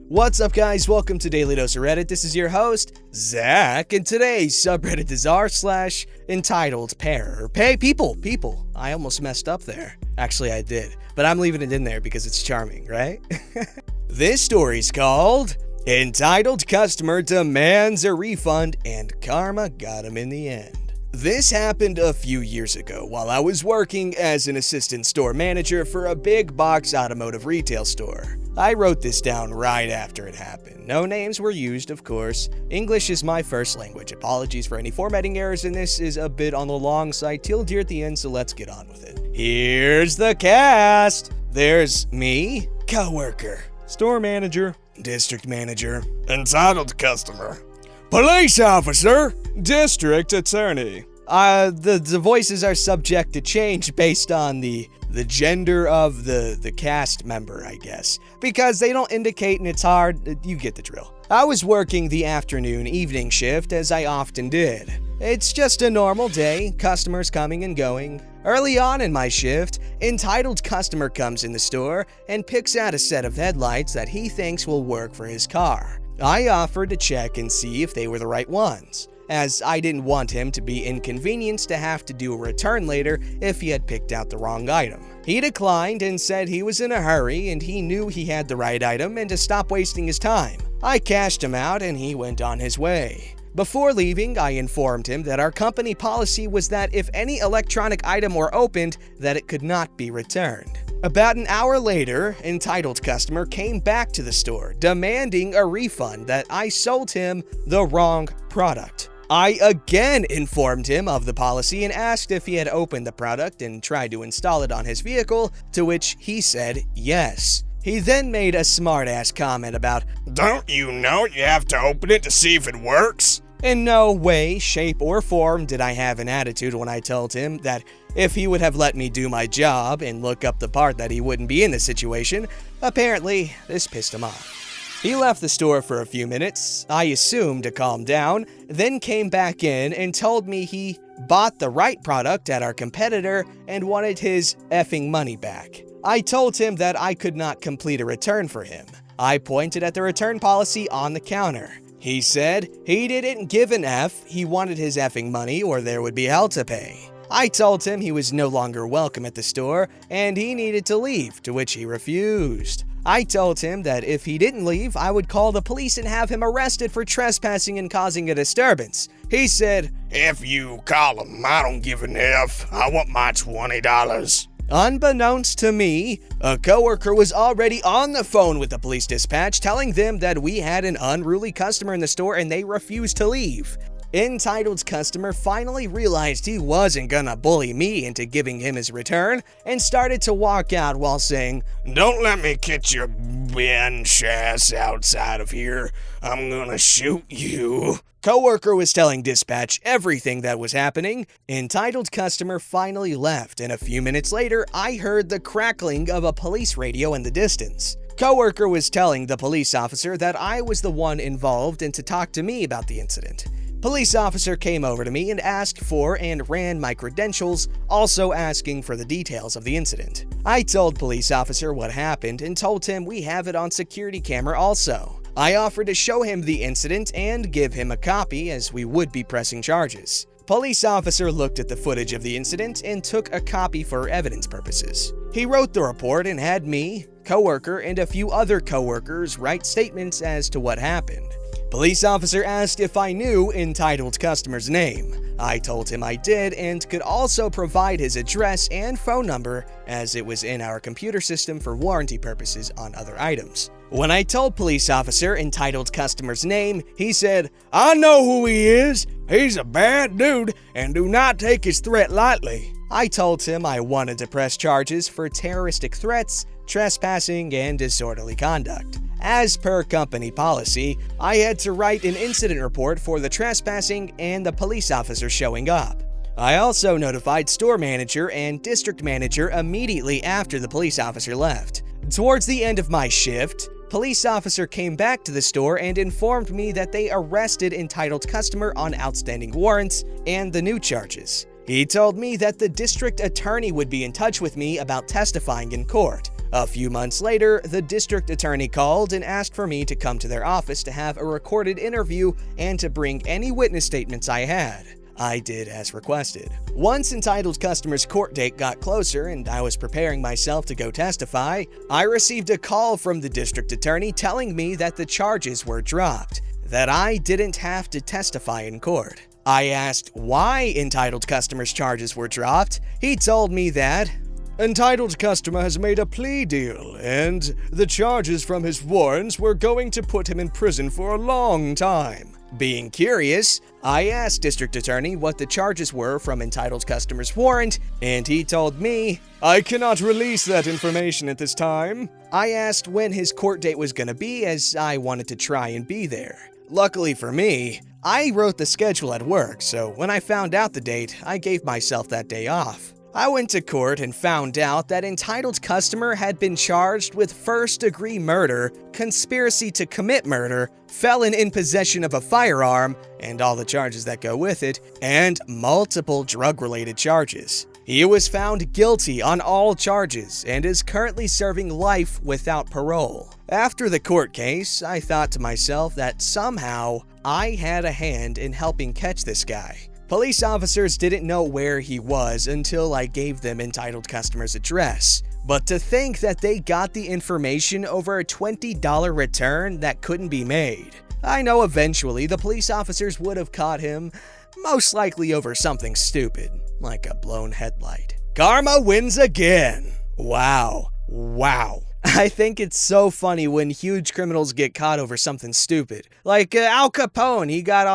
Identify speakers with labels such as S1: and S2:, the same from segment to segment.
S1: What's up, guys? Welcome to Daily Dose of Reddit. This is your host, Zach, and today's subreddit is r/EntitledPeople. I almost messed up there. Actually, I did, but I'm leaving it in there because it's charming, right? This story's called Entitled Customer Demands a Refund and Karma Got Him in the End. This happened a few years ago while I was working as an assistant store manager for a big box automotive retail store. I wrote this down right after it happened. No names were used, of course. English is my first language. Apologies for any formatting errors, and this is a bit on the long side till dear at the end, so let's get on with it. Here's the cast. There's me, coworker, store manager, district manager, entitled customer, police officer, district attorney. The voices are subject to change based on the gender of the cast member, I guess. Because they don't indicate and it's hard, you get the drill. I was working the afternoon-evening shift as I often did. It's just a normal day, customers coming and going. Early on in my shift, entitled customer comes in the store and picks out a set of headlights that he thinks will work for his car. I offered to check and see if they were the right ones, as I didn't want him to be inconvenienced to have to do a return later if he had picked out the wrong item. He declined and said he was in a hurry and he knew he had the right item and to stop wasting his time. I cashed him out and he went on his way. Before leaving, I informed him that our company policy was that if any electronic item were opened, that it could not be returned. About an hour later, entitled customer came back to the store, demanding a refund that I sold him the wrong product. I again informed him of the policy and asked if he had opened the product and tried to install it on his vehicle, to which he said yes. He then made a smart-ass comment about, "Don't you know you have to open it to see if it works?" In no way, shape, or form did I have an attitude when I told him that if he would have let me do my job and look up the part that he wouldn't be in this situation. Apparently, this pissed him off. He left the store for a few minutes, I assumed to calm down, then came back in and told me he bought the right product at our competitor and wanted his effing money back. I told him that I could not complete a return for him. I pointed at the return policy on the counter. He said he didn't give an F, he wanted his effing money or there would be hell to pay. I told him he was no longer welcome at the store and he needed to leave, to which he refused. I told him that if he didn't leave, I would call the police and have him arrested for trespassing and causing a disturbance. He said, "If you call him, I don't give an F. I want my $20. Unbeknownst to me, a coworker was already on the phone with the police dispatch telling them that we had an unruly customer in the store and they refused to leave. Entitled customer finally realized he wasn't gonna bully me into giving him his return and started to walk out while saying, "Don't let me get your bench ass outside of here. I'm gonna shoot you." Coworker was telling dispatch everything that was happening. Entitled customer finally left, and a few minutes later, I heard the crackling of a police radio in the distance. Coworker was telling the police officer that I was the one involved and to talk to me about the incident. Police officer came over to me and asked for and ran my credentials, also asking for the details of the incident. I told police officer what happened and told him we have it on security camera also. I offered to show him the incident and give him a copy as we would be pressing charges. Police officer looked at the footage of the incident and took a copy for evidence purposes. He wrote the report and had me, coworker, and a few other coworkers write statements as to what happened. Police officer asked if I knew entitled customer's name. I told him I did and could also provide his address and phone number as it was in our computer system for warranty purposes on other items. When I told police officer entitled customer's name, he said, "I know who he is. He's a bad dude and do not take his threat lightly." I told him I wanted to press charges for terroristic threats, trespassing, and disorderly conduct. As per company policy, I had to write an incident report for the trespassing and the police officer showing up. I also notified store manager and district manager immediately after the police officer left. Towards the end of my shift, police officer came back to the store and informed me that they arrested entitled customer on outstanding warrants and the new charges. He told me that the district attorney would be in touch with me about testifying in court. A few months later, the district attorney called and asked for me to come to their office to have a recorded interview and to bring any witness statements I had. I did as requested. Once Entitled Customer's court date got closer and I was preparing myself to go testify, I received a call from the district attorney telling me that the charges were dropped, that I didn't have to testify in court. I asked why Entitled Customer's charges were dropped. He told me that Entitled Customer has made a plea deal, and the charges from his warrants were going to put him in prison for a long time. Being curious, I asked District Attorney what the charges were from Entitled Customer's warrant, and he told me, "I cannot release that information at this time." I asked when his court date was gonna be, as I wanted to try and be there. Luckily for me, I wrote the schedule at work, so when I found out the date, I gave myself that day off. I went to court and found out that Entitled Customer had been charged with first-degree murder, conspiracy to commit murder, felon in possession of a firearm, and all the charges that go with it, and multiple drug-related charges. He was found guilty on all charges and is currently serving life without parole. After the court case, I thought to myself that somehow I had a hand in helping catch this guy. Police officers didn't know where he was until I gave them Entitled Customer's address. But to think that they got the information over a $20 return that couldn't be made. I know eventually the police officers would have caught him, most likely over something stupid, like a blown headlight. Karma wins again. Wow. I think it's so funny when huge criminals get caught over something stupid. Like Al Capone, he got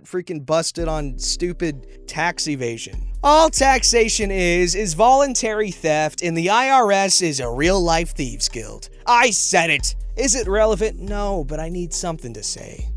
S1: freaking busted on stupid tax evasion. All taxation is voluntary theft, and the IRS is a real-life thieves guild. I said it. Is it relevant? No, but I need something to say.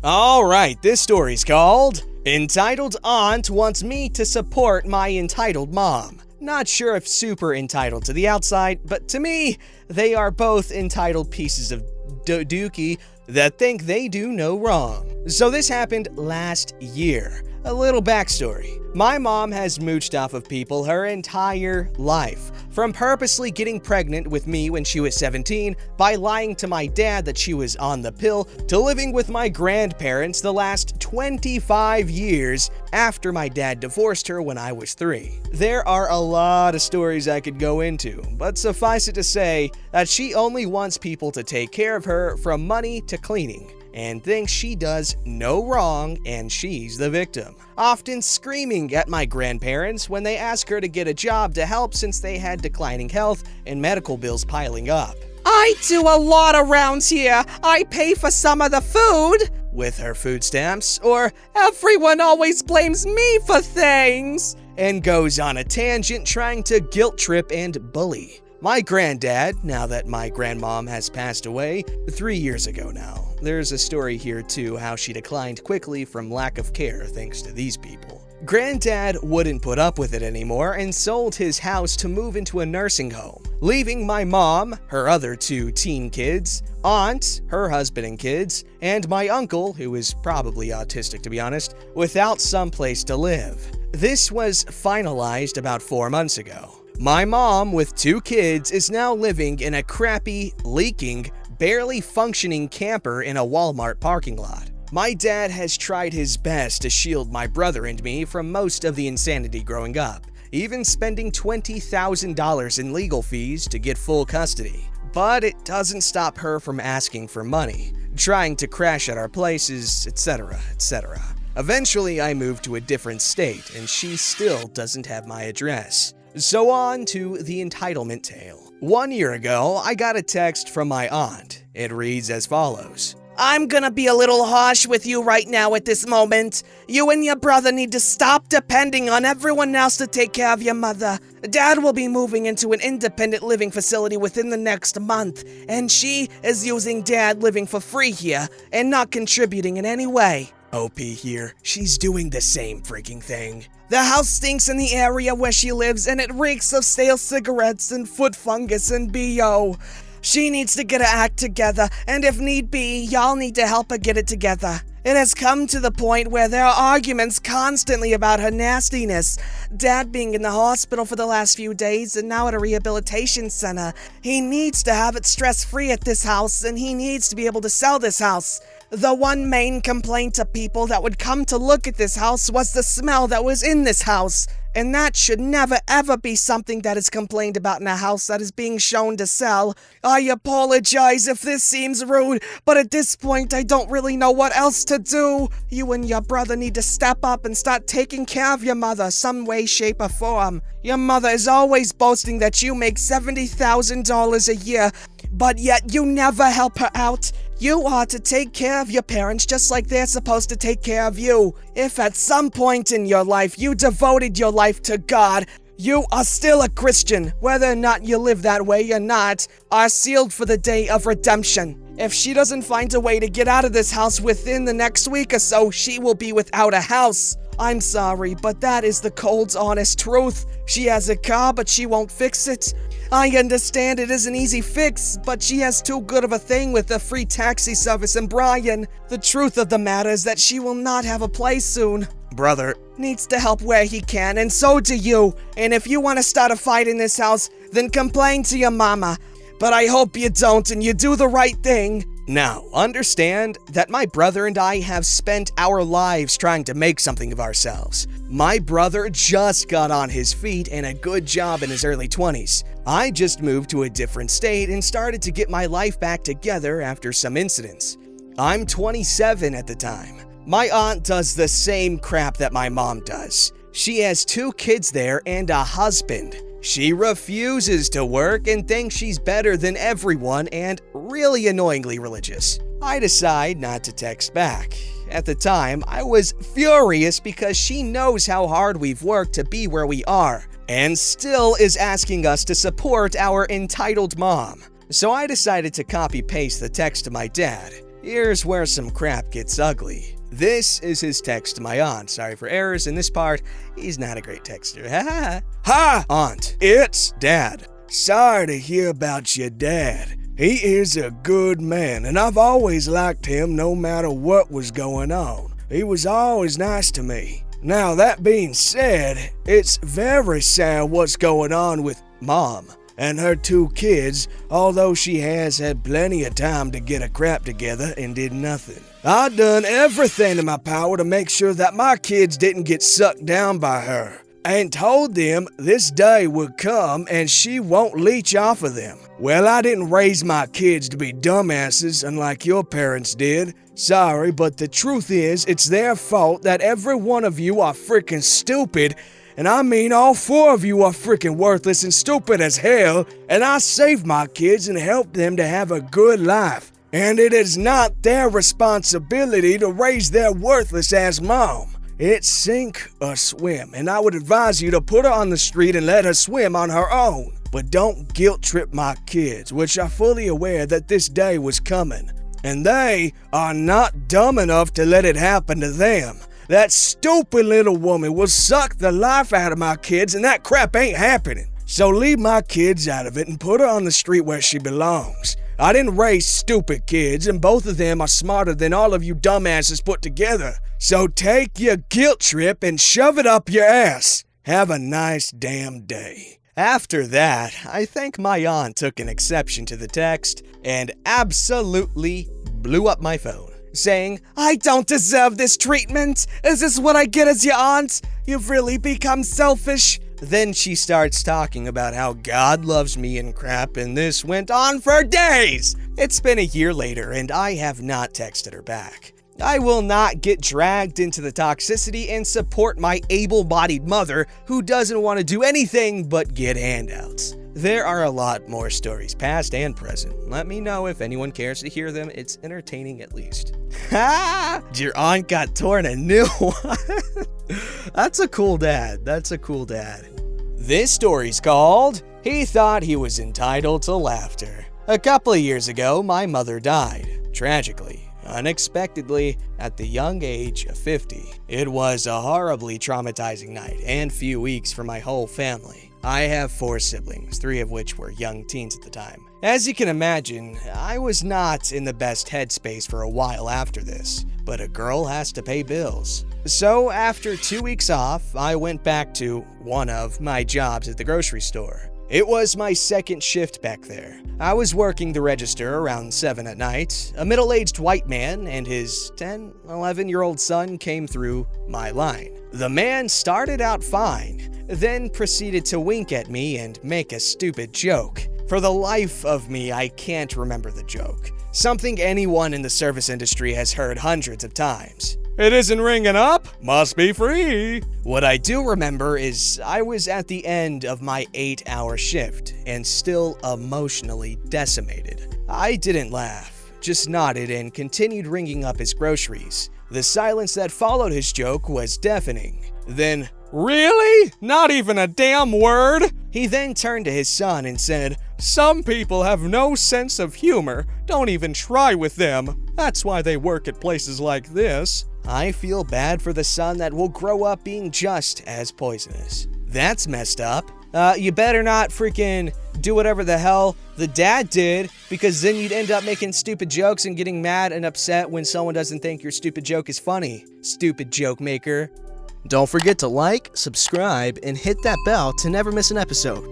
S1: Alright, this story's called Entitled Aunt Wants Me to Support My Entitled Mom. Not sure if super entitled to the outside, but to me, they are both entitled pieces of dookie that think they do no wrong. So this happened last year. A little backstory. My mom has mooched off of people her entire life, from purposely getting pregnant with me when she was 17 by lying to my dad that she was on the pill, to living with my grandparents the last 25 years after my dad divorced her when I was 3. There are a lot of stories I could go into, but suffice it to say that she only wants people to take care of her from money to cleaning, and thinks she does no wrong and she's the victim. Often screaming at my grandparents when they ask her to get a job to help since they had declining health and medical bills piling up. "I do a lot around here. I pay for some of the food," with her food stamps, or "everyone always blames me for things," and goes on a tangent trying to guilt trip and bully. My granddad, now that my grandmom has passed away 3 years ago now. There's a story here too, how she declined quickly from lack of care thanks to these people. Granddad wouldn't put up with it anymore and sold his house to move into a nursing home, leaving my mom, her other 2 teen kids, aunt, her husband and kids, and my uncle, who is probably autistic to be honest, without some place to live. This was finalized about 4 months ago. My mom, with 2 kids, is now living in a crappy, leaking, barely functioning camper in a Walmart parking lot. My dad has tried his best to shield my brother and me from most of the insanity growing up, even spending $20,000 in legal fees to get full custody. But it doesn't stop her from asking for money, trying to crash at our places, etc., etc. Eventually, I moved to a different state, and she still doesn't have my address. So on to the entitlement tale. 1 year ago, I got a text from my aunt. It reads as follows. "I'm gonna be a little harsh with you right now at this moment. You and your brother need to stop depending on everyone else to take care of your mother. Dad will be moving into an independent living facility within the next month, and she is using Dad living for free here and not contributing in any way." OP here, she's doing the same freaking thing. "The house stinks in the area where she lives, and it reeks of stale cigarettes and foot fungus and BO. She needs to get her act together, and if need be, y'all need to help her get it together. It has come to the point where there are arguments constantly about her nastiness. Dad being in the hospital for the last few days and now at a rehabilitation center. He needs to have it stress-free at this house, and he needs to be able to sell this house. The one main complaint of people that would come to look at this house was the smell that was in this house. And that should never ever be something that is complained about in a house that is being shown to sell. I apologize if this seems rude, but at this point I don't really know what else to do. You and your brother need to step up and start taking care of your mother some way, shape, or form. Your mother is always boasting that you make $70,000 a year, but yet you never help her out. You are to take care of your parents just like they're supposed to take care of you. If at some point in your life you devoted your life to God, you are still a Christian. Whether or not you live that way or not, are sealed for the day of redemption. If she doesn't find a way to get out of this house within the next week or so, she will be without a house. I'm sorry, but that is the cold, honest truth. She has a car, but she won't fix it. I understand it is an easy fix, but she has too good of a thing with the free taxi service and Brian. The truth of the matter is that she will not have a place soon. Brother needs to help where he can, and so do you. And if you want to start a fight in this house, then complain to your mama. But I hope you don't, and you do the right thing. Now, understand that my brother and I have spent our lives trying to make something of ourselves. My brother just got on his feet and a good job in his early 20s. I just moved to a different state and started to get my life back together after some incidents. I'm 27 at the time. My aunt does the same crap that my mom does. She has 2 kids there and a husband. She refuses to work and thinks she's better than everyone and really annoyingly religious. I decide not to text back. At the time, I was furious because she knows how hard we've worked to be where we are and still is asking us to support our entitled mom. So I decided to copy-paste the text to my dad. Here's where some crap gets ugly. This is his text to my aunt. Sorry for errors in this part. He's not a great texter. Ha! Hi, Aunt. It's Dad. Sorry to hear about your dad. He is a good man, and I've always liked him no matter what was going on. He was always nice to me. Now, that being said, it's very sad what's going on with Mom and her 2 kids, although she has had plenty of time to get her crap together and did nothing. I done everything in my power to make sure that my kids didn't get sucked down by her, and told them this day would come and she won't leech off of them. Well, I didn't raise my kids to be dumbasses unlike your parents did. Sorry, but the truth is, it's their fault that every one of you are freaking stupid. And I mean all 4 of you are freaking worthless and stupid as hell, and I saved my kids and helped them to have a good life. And it is not their responsibility to raise their worthless-ass mom. It's sink or swim, and I would advise you to put her on the street and let her swim on her own. But don't guilt-trip my kids, which are fully aware that this day was coming. And they are not dumb enough to let it happen to them. That stupid little woman will suck the life out of my kids, and that crap ain't happening. So leave my kids out of it and put her on the street where she belongs. I didn't raise stupid kids, and both of them are smarter than all of you dumbasses put together. So take your guilt trip and shove it up your ass. Have a nice damn day. After that, I think my aunt took an exception to the text and absolutely blew up my phone, saying, "I don't deserve this treatment. Is this what I get as your aunt? You've really become selfish." Then she starts talking about how God loves me and crap, and this went on for days. It's been a year later, and I have not texted her back. I will not get dragged into the toxicity and support my able-bodied mother who doesn't want to do anything but get handouts. There are a lot more stories, past and present. Let me know if anyone cares to hear them. It's entertaining at least. Ha! Your aunt got torn a new one. That's a cool dad. That's a cool dad. This story's called, He Thought He Was Entitled to Laughter. A couple of years ago, my mother died, tragically. Unexpectedly, at the young age of 50. It was a horribly traumatizing night and few weeks for my whole family. I have 4 siblings, 3 of which were young teens at the time. As you can imagine, I was not in the best headspace for a while after this, but a girl has to pay bills. So after 2 weeks off, I went back to one of my jobs at the grocery store. It was my second shift back there. I was working the register around 7 at night. A middle-aged white man and his 10, 11-year-old son came through my line. The man started out fine, then proceeded to wink at me and make a stupid joke. For the life of me, I can't remember the joke. Something anyone in the service industry has heard hundreds of times. It isn't ringing up? Must be free. What I do remember is I was at the end of my 8-hour shift and still emotionally decimated. I didn't laugh, just nodded and continued ringing up his groceries. The silence that followed his joke was deafening. Then, "Really? Not even a damn word?" He then turned to his son and said, "Some people have no sense of humor. Don't even try with them. That's why they work at places like this." I feel bad for the son that will grow up being just as poisonous. That's messed up. You better not freaking do whatever the hell the dad did, because then you'd end up making stupid jokes and getting mad and upset when someone doesn't think your stupid joke is funny. Stupid joke maker. Don't forget to like, subscribe, and hit that bell to never miss an episode.